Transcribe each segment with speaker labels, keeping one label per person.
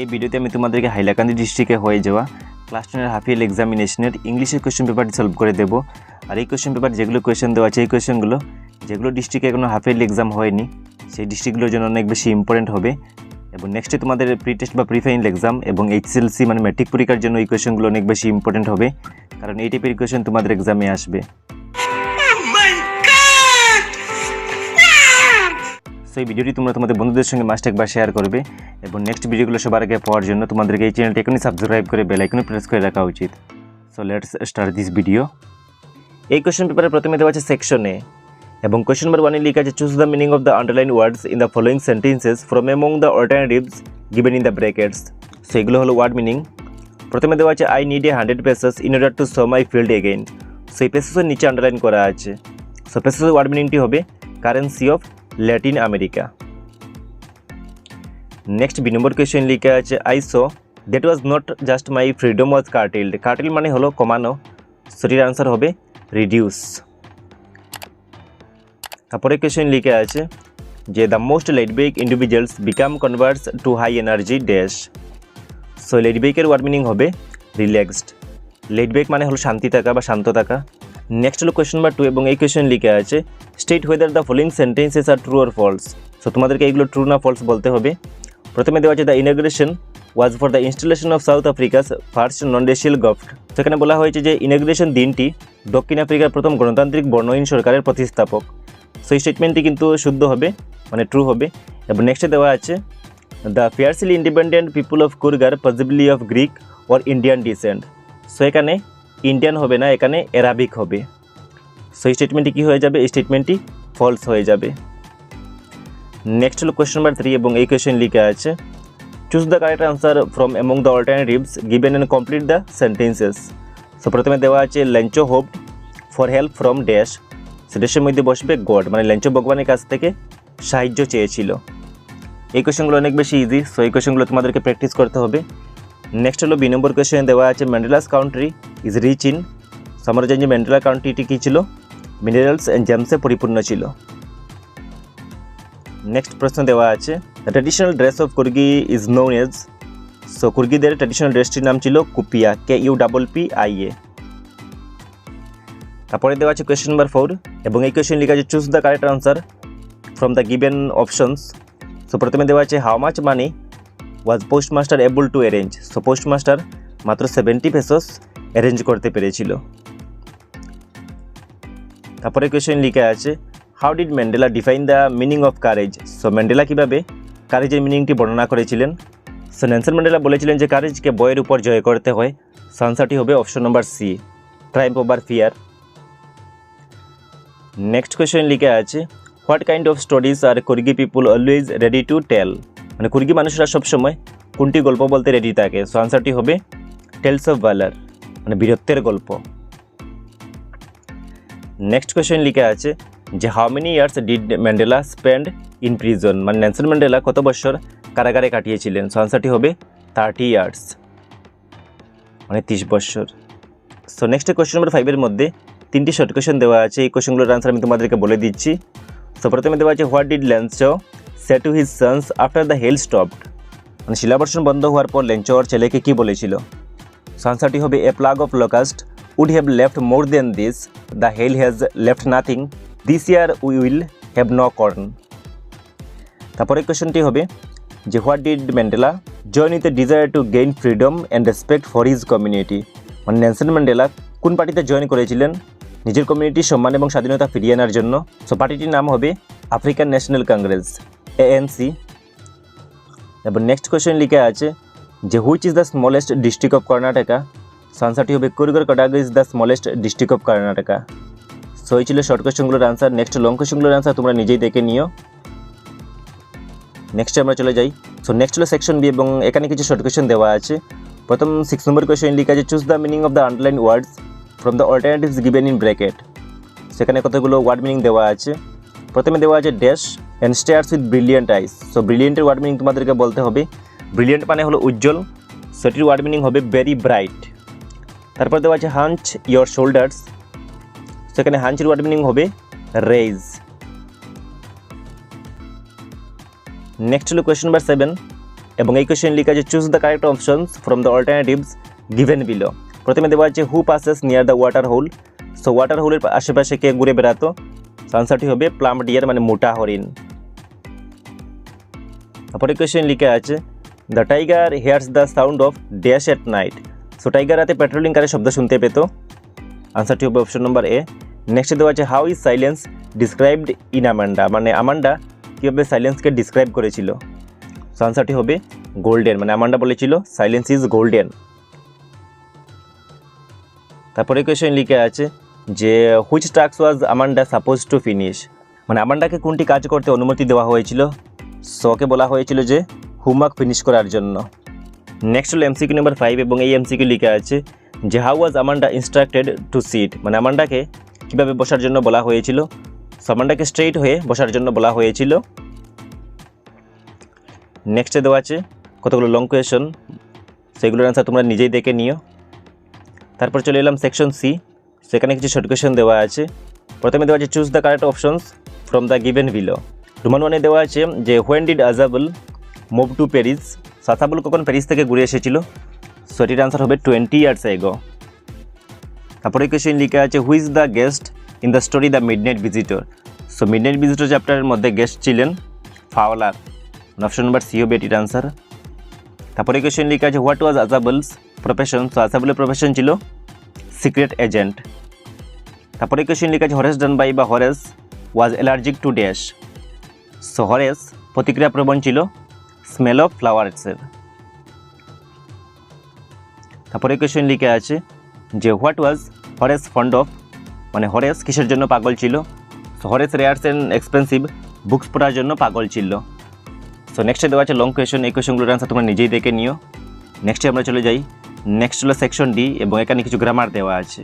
Speaker 1: এই ভিডিওতে আমি তোমাদেরকে হাইলাকান্দি ডিস্ট্রিক্টে হয়ে যাওয়া ক্লাস 10 এর হাফ ইয়ারলি এক্সামিনেশনের ইংলিশের কোশ্চেন পেপারটি সলভ করে দেব। আর এই কোশ্চেন পেপার যেগুলো কোশ্চেন দেওয়া আছে এই কোশ্চেনগুলো যেগুলো ডিস্ট্রিক্টে কোনো হাফ ইয়ারলি এক্সাম হয়নি সেই ডিস্ট্রিক্টগুলোর জন্য অনেক বেশি ইম্পর্টেন্ট হবে। এবং নেক্সটে তোমাদের প্রি টেস্ট বা প্রি ফাইনাল এক্সাম এবং HSLC মানে ম্যাট্রিক পরীক্ষার জন্য এই কোশ্চেনগুলো অনেক বেশি ইম্পর্টেন্ট হবে, কারণ এই টাইপের কোশ্চেন তোমাদের এক্সামে আসবে। সো এই ভিডিওটি তোমরা তোমাদের বন্ধুদের সঙ্গে মাস্ট একবার শেয়ার করবে এবং নেক্সট ভিডিওগুলো সবার আগে পাওয়ার জন্য তোমাদেরকে এই চ্যানেলটি এখনই সাবস্ক্রাইব করে বেল আইকনে প্রেস করে রাখা উচিত। So let's start this video. এই কোশ্চেন পেপারে প্রথমে দেওয়া আছে সেকশন এ এবং কোশ্চেন নাম্বার 1 এ লেখা আছে choose the meaning of the underline words in the following sentences from among the alternatives given in the brackets. So এগুলো হলো ওয়ার্ড মিনিং। প্রথমে দেওয়া আছে I need 100 pesos in order to show my field again. So এই পেসেসের নিচে underline করা আছে। So পেসেসের word মিনিংটি হবে currency of Latin America. Next B number question লিখা আছে I so that was not just my freedom was curtailed. Curtail মানে হলো কমানো, সঠিক আনসার হবে রিডিউস। তারপরে কোয়েশ্চেন লিখা আছে যে the most laidback individuals become converts to high energy dash. So লেটবেকের ওয়ার্ড মিনিং হবে রিল্যাক্সড। লেটবেক মানে হলো শান্তি থাকা বা শান্ত থাকা। নেক্সট হলো কোয়েশ্চন নাম্বার 2 এবং এই কোয়েশ্চেন লিখা আছে state whether the following sentences are true or false. So তোমাদেরকে এইগুলো ট্রু না ফলস বলতে হবে। প্রথমে দেওয়া আছে the ইনগ্রেশন was for the installation of south আফ্রিকাস first non racial government. সেখানে বলা হয়েছে যে ইনগ্রেশন দিনটি দক্ষিণ আফ্রিকার প্রথম গণতান্ত্রিক বর্ণহীন সরকারের প্রতিস্থাপক। সো এই স্টেটমেন্টটি কিন্তু শুদ্ধ হবে, মানে ট্রু হবে। এবং নেক্সটে দেওয়া আছে the fiercely independent people of Coorg are possibly of Greek or Indian descent. So এখানে ইন্ডিয়ান হবে না, এখানে অ্যারাবিক হবে। সো এই স্টেটমেন্টটি কী হয়ে যাবে? এই স্টেটমেন্টটি ফলস হয়ে যাবে। নেক্সট হলো কোয়েশ্চন নাম্বার 3 এবং এই কোয়েশ্চেন লিখা আছে choose the correct answer from among the alternatives given and complete the sentences. So প্রথমে দেওয়া আছে Lencho hopped for help from dash. So ড্যাশের মধ্যে বসবে গড, মানে লেঞ্চো ভগবানের কাছ থেকে সাহায্য চেয়েছিল। এই কোয়েশ্চেনগুলো অনেক বেশি ইজি, সো এই কোয়েশ্চেনগুলো তোমাদেরকে প্র্যাকটিস করতে হবে। নেক্সট হলো বি নম্বর কোয়েশ্চেন দেওয়া আছে Mandela's country is rich in. So আমরা জানি যে ম্যান্ডেলা কান্ট্রিটি কী ছিল? মিনারেলস অ্যান্ড জেমসে পরিপূর্ণ ছিল। নেক্সট প্রশ্ন দেওয়া আছে the traditional dress of Coorgi is known as. So কুর্গিদের ট্র্যাডিশনাল ড্রেসটির নাম ছিল কুপিয়া, KUPPIA। তারপরে দেওয়া আছে কোয়েশ্চেন নাম্বার 4 এবং এই কোয়েশ্চেন লেখা আছে choose the correct answer from the given options. So প্রথমে দেওয়া আছে how much money was postmaster able to arrange. So postmaster মাত্র 70 pesos অ্যারেঞ্জ করতে পেরেছিল। তারপরে কোয়েশ্চেন লেখা আছে how did Mandela define the meaning of courage. So Mandela কীভাবে কারেজের মিনিংটি বর্ণনা করেছিলেন? সো নেলসন ম্যান্ডেলা বলেছিলেন যে কারেজকে বয়ের উপর জয় করতে হয়। সো আনসারটি হবে option number C, triumph over fear. Next question লিখে আছে what kind of stories are Coorgi people always ready to tell. মানে কুর্গি মানুষরা সবসময় কোনটি গল্প বলতে রেডি থাকে? সো আনসারটি হবে টেলস অফ ভ্যালার, মানে বীরত্বের গল্প। নেক্সট কোয়েশ্চেন লিখে আছে যে how many years did Mandela spend in prison. মানে নেলসন ম্যান্ডেলা কত বছর কারাগারে কাটিয়েছিলেন? সো আনসারটি হবে 30 ইয়ার্স, মানে 30 বছর। সো নেক্সট কোয়েশ্চেন নাম্বার 5 এর মধ্যে 3টি শর্ট কোয়েশ্চেন দেওয়া আছে। এই কোয়েশ্চেনগুলোর আনসার আমি তোমাদেরকে বলে দিচ্ছি। সো প্রথমে দেওয়া আছে what did Lencho say to his sons after the hail stopped. মানে শিলাবর্ষণ বন্ধ হওয়ার পর লেঞ্চো ওর ছেলেকে কী বলেছিল? সো আনসারটি হবে a plague of locust would have left more than this, the hail has left nothing, this year we will have no corn. তারপরে কোয়েশ্চনটি হবে যে what did Mandela join with a desire to gain freedom and respect for his community. মানে Nelson Mandela কোন পার্টিতে join করেছিলেন? নিজের কমিউনিটির সম্মান এবং স্বাধীনতা ফিরিয়ে আনার জন্য। সো পার্টিটির নাম হবে আফ্রিকান ন্যাশনাল কংগ্রেস, ANC। এবং নেক্সট কোয়েশ্চেন লিখে আছে যে which is the smallest district of Karnataka. So আনসারটি হবে কুরগর-কোডাগু is the smallest district of Karnataka. So এই ছিল short কোয়েশ্চনগুলোর answer. Next long কোয়েশ্চনগুলোর answer তোমরা নিজেই দেখে নিও। নেক্সটে আমরা চলে যাই। সো নেক্সট হলো সেকশন বি এবং এখানে কিছু শর্ট কোয়েশ্চন দেওয়া আছে। প্রথম 6 নম্বর কোয়েশ্চেন লিখা আছে choose the meaning of the underline words from the alternatives given in bracket. সেখানে কতগুলো ওয়ার্ড মিনিং দেওয়া আছে। প্রথমে দেওয়া আছে dash and stares with brilliant eyes. So ব্রিলিয়েন্টের ওয়ার্ড মিনিং তোমাদেরকে বলতে হবে। ব্রিলিয়েন্ট মানে হলো উজ্জ্বল, সেটির ওয়ার্ড মিনিং হবে ভেরি ব্রাইট। তারপর দেওয়া আছে হাঞ্চ ইয়োর শোল্ডার্স। সেখানে হাঞ্চের ওয়ার্ড মিনিং হবে রেইজ। নেক্সট হলো কোয়েশ্চন নাম্বার 7 এবং এই কোশ্চেন লেখা আছে choose the correct options from the alternatives given below. প্রথমে দেওয়া আছে who passes near the water hole. So water হোলের আশেপাশে কে ঘুরে বেড়াতো? আনসারটি হবে প্লাম্প ডিয়ার মানে মোটা হরিণ। তারপরে কোশ্চেন লেখা আছে the tiger here's the sound of dash at night. So tiger রাতে পেট্রোলিং কারের শব্দ শুনতে পেত। আনসারটি হবে অপশন নম্বর এ। নেক্সট দেওয়া আছে how is silence described in Amanda, মানে আমান্ডা কীভাবে সাইলেন্সকে ডিসক্রাইব করেছিল? সো আনসারটি হবে গোল্ডেন, মানে আমান্ডা বলেছিল সাইলেন্স ইজ গোল্ডেন। তারপরে কোয়েশ্চেন লিখে আছে যে which task was Amanda suppose to finish, মানে আমান্ডাকে কোনটি কাজ করতে অনুমতি দেওয়া হয়েছিল? সো ওকে বলা হয়েছিল যে হোমওয়ার্ক ফিনিশ করার জন্য। নেক্সট হলো এমসিকিউ নাম্বার 5 এবং এই এমসিকিউ লিখে আছে যে how was Amanda instructed to sit, মানে আমান্ডাকে কীভাবে বসার জন্য বলা হয়েছিল? সো আমান্ডাকে স্ট্রেইট হয়ে বসার জন্য বলা হয়েছিল। নেক্সটে দেওয়া আছে কতগুলো লং কোয়েশন, সেগুলোর অ্যান্সার তোমরা নিজেই দেখে নিও। তারপর চলে এলাম সেকশন সি, সেখানে কিছু শর্ট কোয়েশন দেওয়া আছে। প্রথমে দেওয়া আছে choose the correct options from the given below. Roman 1-এ দেওয়া আছে যে when did Ajabul move to Paris, Ajabul কখন প্যারিস থেকে ঘুরে এসেছিল? সো এটির আনসার হবে 20 ইয়ার্স এগো। তারপরে কোয়েশ্চেন লেখা আছে হুই is the guest in the story the midnight visitor. So midnight visitor চ্যাপ্টারের মধ্যে গেস্ট ছিলেন ফাওলার, অপশন নাম্বার সি হবে এটির আনসার। তারপরে কোয়েশ্চেন লেখা আছে what was Ajabul's profession. So আজাবুলের প্রফেশন ছিল সিক্রেট এজেন্ট। তারপরে কোয়েশ্চেন লেখা আছে হরেস ডান বাই বা Horace was allergic to dash. So Horace প্রতিক্রিয়া প্রবণ ছিল স্মেল অফ ফ্লাওয়ার্সের। তারপরে কোয়েশ্চেন লিখে আছে যে হোয়াট ওয়াজ হরেস ফন্ড অফ, মানে হরেস কিসের জন্য পাগল ছিল? So হরেস rares and expensive books পড়ার জন্য পাগল ছিল। সো নেক্সটে দেওয়া আছে লং কোয়েশ্চন, এই কোয়েশ্চনগুলোর আনসার তোমরা নিজেই দেখে নিও। নেক্সটে আমরা চলে যাই, নেক্সট হলো সেকশন ডি এবং এখানে কিছু গ্রামার দেওয়া আছে।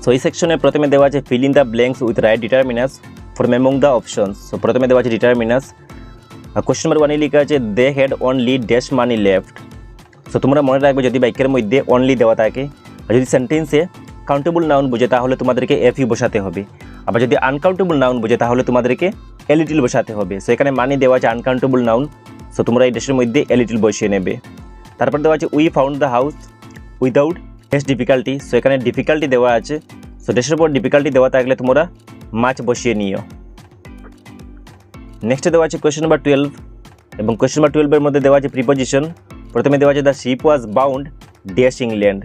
Speaker 1: সো এই সেকশনে প্রথমে দেওয়া আছে fill in the blanks with right determiners from among the options. So প্রথমে দেওয়া আছে ডিটারমিনাস। কোয়েশ্চন নাম্বার 1-এ লেখা আছে they had only dash money left. So তোমরা মনে রাখবে যদি বাক্যের মধ্যে অনলি দেওয়া থাকে আর যদি সেন্টেন্সে কাউন্টেবল নাউন বোঝে তাহলে তোমাদেরকে এফ ইউ বসাতে হবে, আবার যদি আনকাউন্টেবল নাউন বোঝে তাহলে তোমাদেরকে এ লিটিল বসাতে হবে। সো এখানে মানি দেওয়া আছে আনকাউন্টেবল নাউন, সো তোমরা এই ড্যাশের মধ্যে এ লিটিল বসিয়ে নেবে। তারপর দেওয়া আছে we found the house without হেস ডিফিকাল্টি। সো এখানে ডিফিকাল্টি দেওয়া আছে, সো ড্যাশের উপর ডিফিকাল্টি দেওয়া থাকলে তোমরা মাছ বসিয়ে নিও। নেক্সটে দেওয়া আছে কোয়েশ্চন নাম্বার 12 এবং কোয়েশ্চন নাম্বার 12-এর মধ্যে দেওয়া আছে প্রিপোজিশন। প্রথমে দেওয়া আছে the ship was bound dash England.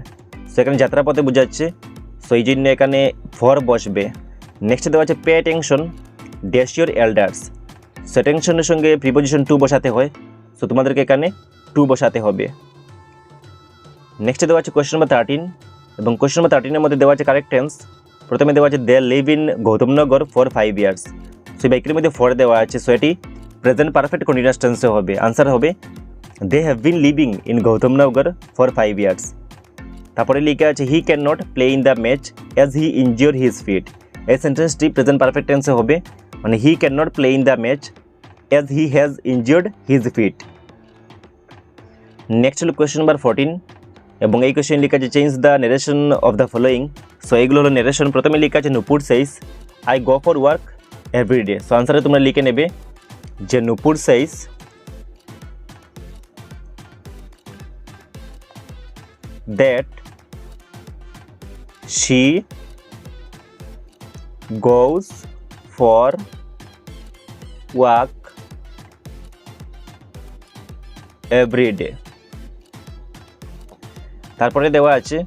Speaker 1: So এখানে যাত্রাপথে বোঝাচ্ছে, সো এই জন্য এখানে ফর বসবে। নেক্সটে দেওয়া আছে pay attention dash your elders. So অ্যাটেনশনের সঙ্গে প্রিপোজিশন টু বসাতে হয়, সো তোমাদেরকে এখানে টু বসাতে হবে। নেক্সটে দেওয়া আছে কোয়েশ্চন নাম্বার 13 এবং কোয়েশ্চন নাম্বার 13-এর মধ্যে দেওয়া আছে কারেক্ট টেন্স। প্রথমে দেওয়া আছে they live in Gautamnagar for 5 years. So বাক্যের মধ্যে ফর দেওয়া আছে, সো এটি প্রেজেন্ট পারফেক্ট কন্টিনিউয়াস টেন্সে হবে। আনসার হবে they have been living in Gautamnagar for 5 years. তারপরে লেখা আছে he can not play in the match as he injure his feet. এই সেন্টেন্সটি প্রেজেন্ট পারফেক্ট টেন্সে হবে, মানে he can not play in the match as he has injured his feet. Next হলো question number 14 এবং এই কোয়েশ্চেন লেখা আছে change the narration of the following. So এইগুলো হলো নারেশন। প্রথমে লেখা আছে Nupur says I go for work everyday. So আনসারে তোমরা লিখে নেবে যে Nupur says that she goes for work every day। তারপরে দেওয়া আছে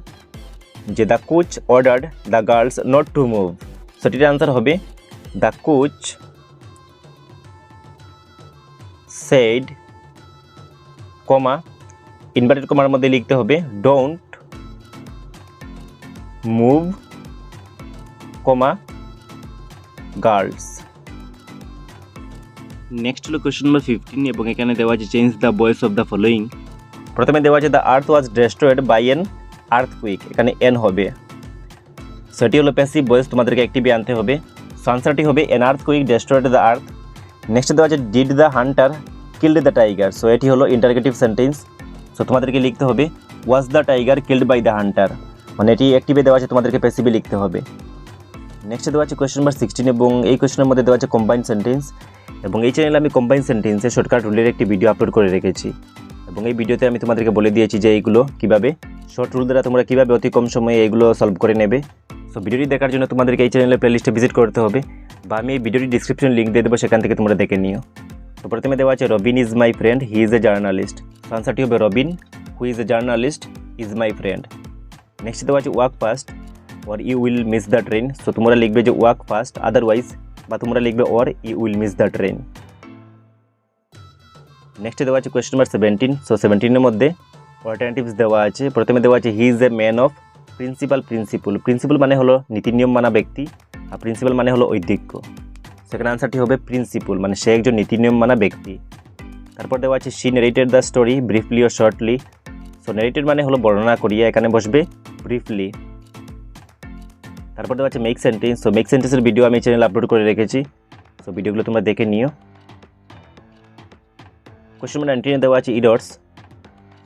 Speaker 1: যে the coach ordered the girls not to move. So এটির আনসার হবে the coach said comma inverted কমার মধ্যে লিখতে হবে don't move comma girls. Next হলো কোয়েশ্চন নাম্বার 15 এবং এখানে দেওয়া আছে change the voice of the following. প্রথমে দেওয়া আছে the earth was destroyed by an earthquake, এখানে এন হবে। সো এটি হলো প্যাসিভ ভয়েস, তোমাদেরকে অ্যাক্টিভে আনতে হবে। সো আনসারটি হবে an earthquake destroyed the earth. Next দেওয়া আছে did the hunter killed the tiger. So এটি হলো ইন্টারগেটিভ সেন্টেন্স, সো তোমাদেরকে লিখতে হবে was the tiger killed by the hunter, মানে এটি অ্যাক্টিভে দেওয়া আছে, তোমাদেরকে প্যাসিভে লিখতে হবে। নেক্সট দেওয়া আছে কোয়েশ্চন নাম্বার 16 এবং এই কোয়েশ্চনের মধ্যে দেওয়া আছে কম্বাইন সেন্টেন্স এবং এই চ্যানেলে আমি কম্বাইন সেন্টেন্সের শর্টকাট রুলের একটি ভিডিও আপলোড করে রেখেছি। এবং এই ভিডিওতে আমি তোমাদেরকে বলে দিয়েছি যে এইগুলো কীভাবে শর্ট রুল দ্বারা তোমরা কীভাবে অতি কম সময়ে এইগুলো সলভ করে নেবে। সো ভিডিওটি দেখার জন্য তোমাদেরকে এই চ্যানেলের প্লেলিস্টে ভিজিট করতে হবে, বা আমি এই ভিডিওটি ডিসক্রিপশন লিঙ্ক দিয়ে দেবো, সেখান থেকে তোমরা দেখে নিও। তো প্রথমে দেওয়া আছে Robin is my friend, he is a journalist. আনসারটি হবে Robin who is a journalist is my friend. Next দেওয়া আছে walk fast or you will miss the train. So তোমরা লিখবে যে ওয়াক ফাস্ট, আদারওয়াইজ, বা তোমরা লিখবে or you will miss the train. Next দেওয়া আছে কোয়েশ্চন নাম্বার 17। সো 17-এর মধ্যে অল্টারনেটিভস দেওয়া আছে। প্রথমে দেওয়া আছে হি is a man of principal. Principal মানে হলো নীতি নিয়ম মানা ব্যক্তি, আর প্রিন্সিপাল মানে হলো ঐতিহ্য। সেখানে আনসারটি হবে প্রিন্সিপাল, মানে সে একজন নীতি নিয়ম মানা ব্যক্তি। তারপর দেওয়া আছে she narrated the story briefly ও শর্টলি। সো নেরেটেড মানে হলো বর্ণনা করিয়া, এখানে বসবে ব্রিফলি। তারপর দেওয়া আছে মেক সেন্টেন্স। সো মেক সেন্টেন্সের ভিডিও আমি চ্যানেলে আপলোড করে রেখেছি, সো ভিডিওগুলো তোমরা দেখে নিও। কোয়েশ্চন নাম্বার 19 দেওয়া আছে ইডর্স,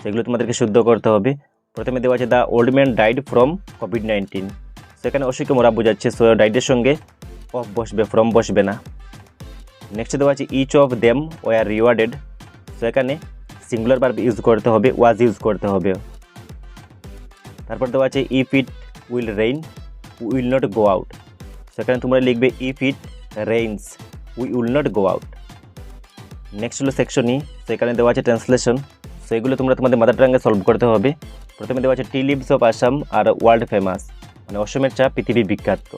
Speaker 1: সেগুলো তোমাদেরকে শুদ্ধ করতে হবে। প্রথমে দেওয়া আছে the old man died from COVID-19. সেখানে অসুখকে মরা বোঝাচ্ছে, সো ডাইডের সঙ্গে অফ বসবে, ফ্রম বসবে না। নেক্সট দেওয়া আছে each of them were rewarded. So এখানে সিঙ্গুলার ভার্ব ইউজ করতে হবে, ওয়াজ ইউজ করতে হবে। তারপর দেওয়া আছে if it will rain we will not go out. সেখানে তোমরা লিখবে if it rains we will not go out. Next হলো সেকশন ই, সেখানে দেওয়া আছে ট্রান্সলেশন। সো এগুলো তোমরা তোমাদের মাদার টাঙ্গে সলভ করতে হবে। প্রথমে দেওয়া আছে টি লিভস অফ আসাম আর ওয়ার্ল্ড ফেমাস, মানে অসমের চা পৃথিবী বিখ্যাত।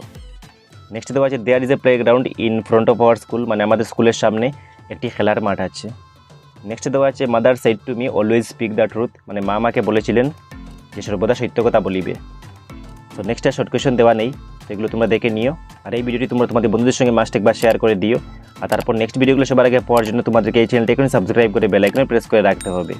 Speaker 1: নেক্সট দেওয়া আছে there is a playground in front of our school, মানে আমাদের স্কুলের সামনে একটি খেলার মাঠ আছে। নেক্সট দেওয়া আছে mother said to me always speak the truth, মানে মা আমাকে বলেছিলেন যে সর্বদা সত্য কথা বলিবে। সো নেক্সট শর্ট কোয়েশ্চন দেওয়া নেই, সেগুলো তোমরা দেখে নিও। আর এই ভিডিওটি তোমরা তোমাদের বন্ধুদের সঙ্গে মাস্ট একবার শেয়ার করে দিও। আর তারপর নেক্সট ভিডিওগুলো সবার আগে পাওয়ার জন্য তোমাদেরকে এই চ্যানেলটি এখন সাবস্ক্রাইব করে বেল আইকনে প্রেস করে রাখতে হবে।